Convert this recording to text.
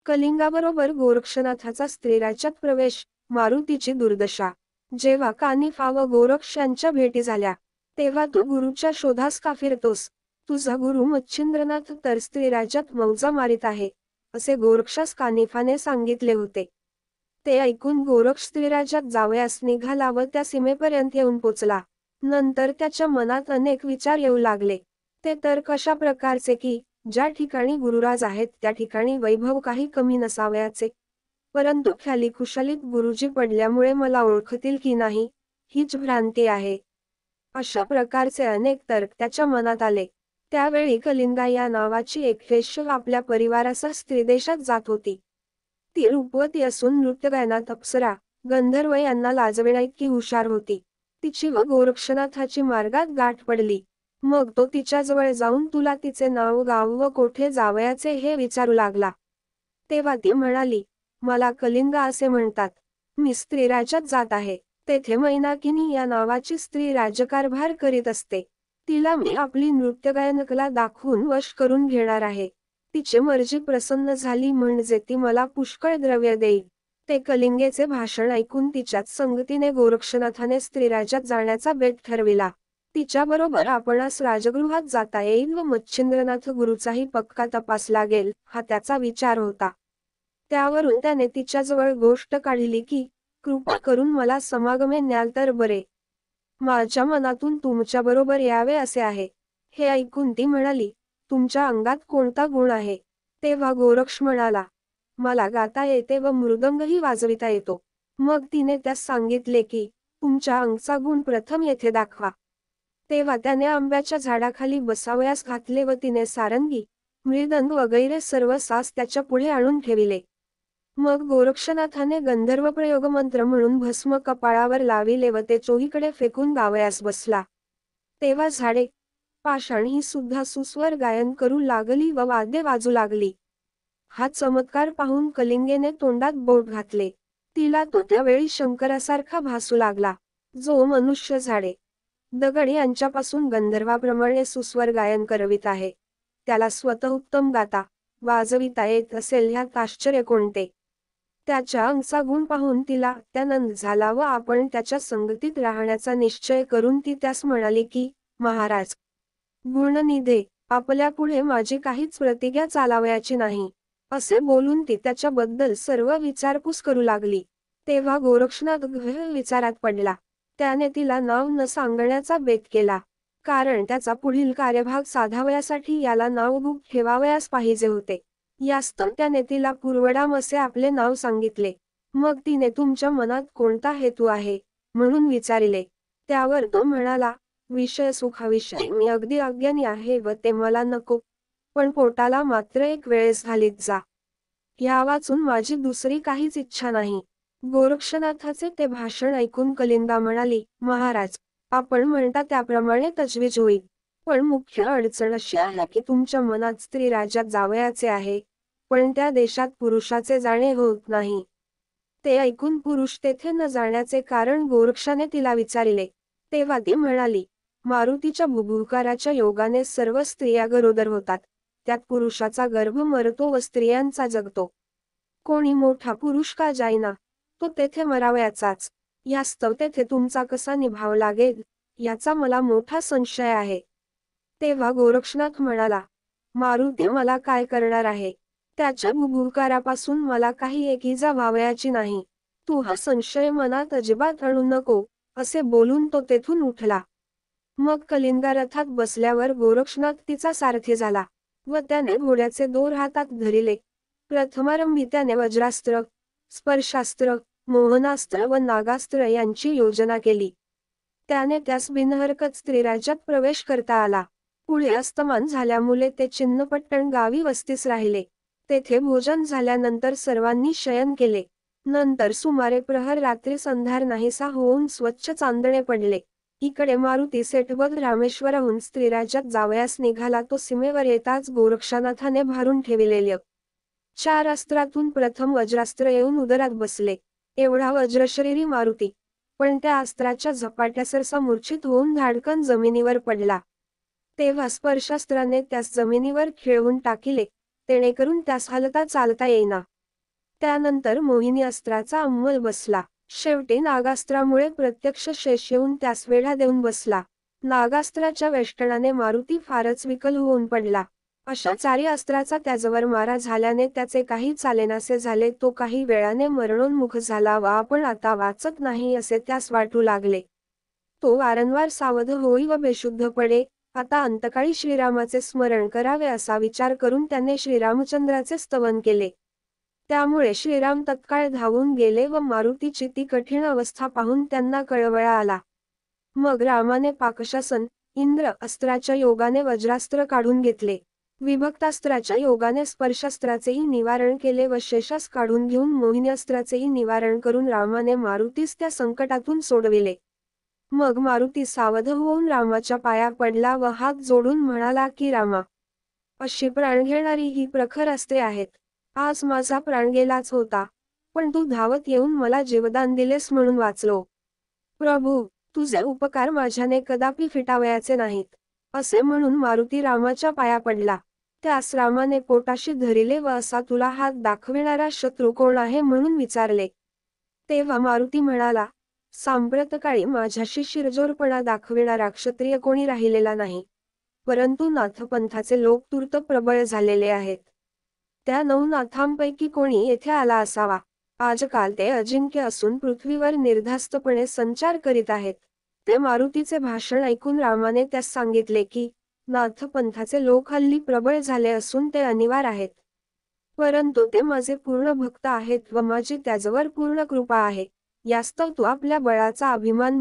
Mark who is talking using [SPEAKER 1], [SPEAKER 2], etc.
[SPEAKER 1] कलिंगाबरोबर गोरक्षनाथाचा स्त्रीराज्यात प्रवेश, मारुतीची दुर्दशा. जेव्हा कानिफा व गोरक्ष यांच्या भेटी झाल्या, तेव्हा तू गुरुच्या शोधास का फिरतोस? तुझा गुरु मच्छिंद्रनाथ तर स्त्रीराज्यात मौजा मारीत आहे, असे गोरक्षास कानिफाने सांगितले होते. ते ऐकून गोरक्ष स्त्रीराज्यात जावयास निघाला व त्या सीमेपर्यंत येऊन पोचला. नंतर त्याच्या मनात अनेक विचार येऊ लागले. ते तर कशा प्रकारचे की, ज्या ठिकाणी गुरुराज आहेत त्या ठिकाणी वैभव काही कमी नसावयाचे. परंतु ख्याली खुशालीत गुरुजी पडल्यामुळे मला ओळखतील की नाही, हीच भ्रांती आहे. अशा प्रकारचे अनेक तर्क त्याच्या मनात आले. त्यावेळी कलिंगा या नावाची एक वेश्या आपल्या परिवारासह स्त्रीदेशात जात होती. ती रूपवती असून नृत्यगायनात अप्सरा, गंधर्व यांना लाजविण्याइतकी हुशार होती. तिची व गोरक्षनाथाची मार्गात गाठ पडली. मग तो तिच्याजवळ जाऊन तुला तिचे नाव गाव व कोठे जावयाचे हे विचारू लागला. तेव्हा ती म्हणाली, मला कलिंगा असे म्हणतात. मी स्त्रीराज्यात जात आहे. तेथे मैनाकिनी या नावाची स्त्री राज्यकारभार करीत असते. तिला मी आपली नृत्यगायन कला दाखवून वश करून घेणार आहे. तिची मर्जी प्रसन्न झाली म्हणजे ती मला पुष्कळ द्रव्य देईल. ते कलिंगेचे भाषण ऐकून तिच्याच संगतीने गोरक्षनाथाने स्त्रीराज्यात जाण्याचा बेत ठरविला. तिच्याबरोबर आपणास राजगृहात जाता येईल व मच्छिंद्रनाथ गुरुचाही पक्का तपास लागेल, हा त्याचा विचार होता. त्यावरून त्याने तिच्याजवळ गोष्ट काढली की, कृपा करून मला समागमे न्याल तर बरे. माझ्या मनातून तुमच्याबरोबर यावे असे आहे. हे ऐकून ती म्हणाली, तुमच्या अंगात कोणता गुण आहे? तेव्हा गोरक्ष म्हणाला, मला गाता येते व मृदंगही वाजविता येतो. मग तिने त्यास सांगितले की, तुमच्या अंगचा गुण प्रथम येथे दाखवा. तेव्हा त्याने आंब्याच्या झाडाखाली बसावयास घातले व तिने सारंगी, मृदंग वगैरे सर्व सास त्याच्या पुढे आणून ठेविले. मग गोरक्षनाथाने गंधर्व प्रयोग मंत्र म्हणून भस्म कपाळावर लाविले व ते चोहीकडे फेकून गावयास बसला. तेव्हा झाडे, पाषाण ही सुद्धा सुस्वर गायन करू लागली व वाद्य वाजू लागली. हा चमत्कार पाहून कलिंगेने तोंडात बोट घातले. तिला तो त्यावेळी शंकरासारखा भासू लागला, जो मनुष्य झाडे, दगड यांच्यापासून गंधर्वाप्रमाणे सुस्वर गायन करवित आहे. त्याला स्वतः उत्तम गाता, वाजविता येत असेल ह्यात आश्चर्य कोणते? त्याच्या अंगचा गुण पाहून तिला अत्यानंद झाला व आपण त्याच्या संगतीत राहण्याचा निश्चय करून ती त्यास म्हणाली की, महाराज, गुणनिधे, आपल्या पुढे माझी काहीच प्रतिज्ञा चालावयाची नाही. असे बोलून ती त्याच्याबद्दल सर्व विचारपूस करू लागली. तेव्हा गोरक्षनाथ गहन विचारात पडला. त्याने तिला नाव न सांगण्याचा बेत केला, कारण त्याचा पुढील कार्यभाग साधावयासाठी याला नाव गुप्त ठेवावयास पाहिजे होते. यास्तव त्याने तिला पूर्वडाम असे आपले नाव सांगितले. मग तिने तुमच्या मनात कोणता हेतू आहे, म्हणून विचारिले. त्यावर तो म्हणाला, विषय सुखाविषयी मी अगदी अज्ञानी आहे व ते मला नको. पण पोटाला मात्र एक वेळेस घालीत जा. ह्या वाचून माझी दुसरी काहीच इच्छा नाही. गोरक्षनाथाचे ते भाषण ऐकून कलिंगा म्हणाली, महाराज, आपण म्हणता त्याप्रमाणे तजवीज होईल. पण मुख्य अडचण अशी आहे की तुमच्या मनात स्त्री राज्यात जावयाचे आहे, पण त्या देशात पुरुषाचे जाणे होत नाही. ते ऐकून पुरुष तेथे न जाण्याचे कारण गोरक्षाने तिला विचारिले. तेव्हा ती म्हणाली, मारुतीच्या भुभुकाराच्या योगाने सर्व स्त्रिया गरोदर होतात. त्यात पुरुषाचा गर्भ मरतो व स्त्रियांचा जगतो. कोणी मोठा पुरुष का जाईना, तो तेथे मरावयाचाच. यास्तव तेथे तुमचा कसा निभाव लागेल, याचा मला मोठा संशय आहे. तेव्हा गोरक्षनाथ म्हणाला, मारुती मला काय करणार आहे? त्याच्या भुभुकारापासून मला काही एक इजा व्हावयाची नाही. तू हा संशय मनात अजिबात आणू नको, असे बोलून तो तेथून उठला. मग कलिंगा रथात बसल्यावर गोरक्षनाथ तिचा सारथी झाला व त्याने घोड्याचे दोर हातात धरिले. प्रथमारंभी त्याने वज्रास्त्र, स्पर्शास्त्र, मोहनास्त्र व नागास्त्र यांची योजना केली. त्याने त्यास बिनहरकत स्त्रीराज्यात प्रवेश करता आला. पुढे अस्तमान झाल्यामुळे ते चिन्नपट्टण गावी वस्तीस राहिले. तेथे भोजन झाल्यानंतर सर्वांनी शयन केले. नंतर सुमारे प्रहर रात्री संधार नाहीसा होऊन स्वच्छ चांदणे पडले. इकडे मारुती सेठवत रामेश्वराहून स्त्रीराज्यात जावयास निघाला. तो सीमेवर येताच गोरक्षनाथाने भारून ठेविलेले 4 अस्त्रातून प्रथम वज्रास्त्र येऊन उदरात बसले. एवढा वज्रशरीरी मारुती, पण त्या अस्त्राच्या झपाट्या सरसा मूर्छित होऊन धाडकन जमिनीवर पडला. तेव्हा स्पर्शास्त्राने त्यास जमिनीवर खिळवून टाकिले, तेणेकरून त्यास हलता चालता येईना. त्यानंतर मोहिनी अस्त्राचा अंमल बसला. शेवटी नागास्त्रामुळे प्रत्यक्ष शेष येऊन त्यास वेढा देऊन बसला. नागास्त्राच्या वेष्टनाने मारुती फारच विकल होऊन पडला. अशा चारी अस्त्राचा त्याच्यावर मारा झाल्याने त्याचे काही चालेनासे झाले. तो काही वेळाने मरणोन्मुख झाला व आपण आता वाचत नाही असे त्यास वाटू लागले. तो वारंवार सावध होई व बेशुद्ध पडे. आता अंतकाळी श्रीरामाचे स्मरण करावे असा विचार करून त्याने श्रीरामचंद्राचे स्तवन केले. त्यामुळे श्रीराम तत्काळ धावून गेले व मारुतीची ती कठीण अवस्था पाहून त्यांना कळवळा आला. मग रामाने पाकशासन, इंद्र अस्त्राच्या योगाने वज्रास्त्र काढून घेतले. विभक्तास्त्राच्या योगाने स्पर्शास्त्राचेही निवारण केले व शेषास काढून घेऊन मोहिनी अस्त्राचेही निवारण करून रामाने मारुतीस त्या संकटातून सोडविले. मग मारुती सावध होऊन रामाच्या पाया पडला व हात जोडून म्हणाला की रामा, अशी प्राण घेणारी ही प्रखर अस्त्रे आहेत. आज माझा प्राण गेलाच होता, पण तू धावत येऊन मला जीवदान दिलेस म्हणून वाचलो. प्रभू, तुझे उपकार माझ्याने कदापि फिटावयाचे नाहीत. असे म्हणून मारुती रामाच्या पाया पडला. त्यास रामाने पोटाशी धरिले व असा तुला हात दाखविणारा शत्रू कोण आहे म्हणून विचारले. तेव्हा मारुती म्हणाला, सांप्रतकाळी माझ्याशी शिरजोरपणा दाखविणारा क्षत्रिय कोणी राहिलेला नाही, परंतु नाथपंथाचे लोक तूर्त प्रबळ झालेले आहेत. त्या 9 नाथांपैकी कोणी येथे आला असावा. आजकाल ते अजिंक्य असून पृथ्वीवर निर्धास्तपणे संचार करीत आहेत. ते मारुतीचे भाषण ऐकून रामाने त्यास सांगितले की नाथपंथाचे लोक हल्ली प्रबळ झाले असून ते अनिवार्य आहेत, परंतु ते माझे पूर्ण भक्त आहेत व माझी त्याजवर पूर्ण कृपा आहे. यास्तव तू आपल्या बळाचा अभिमान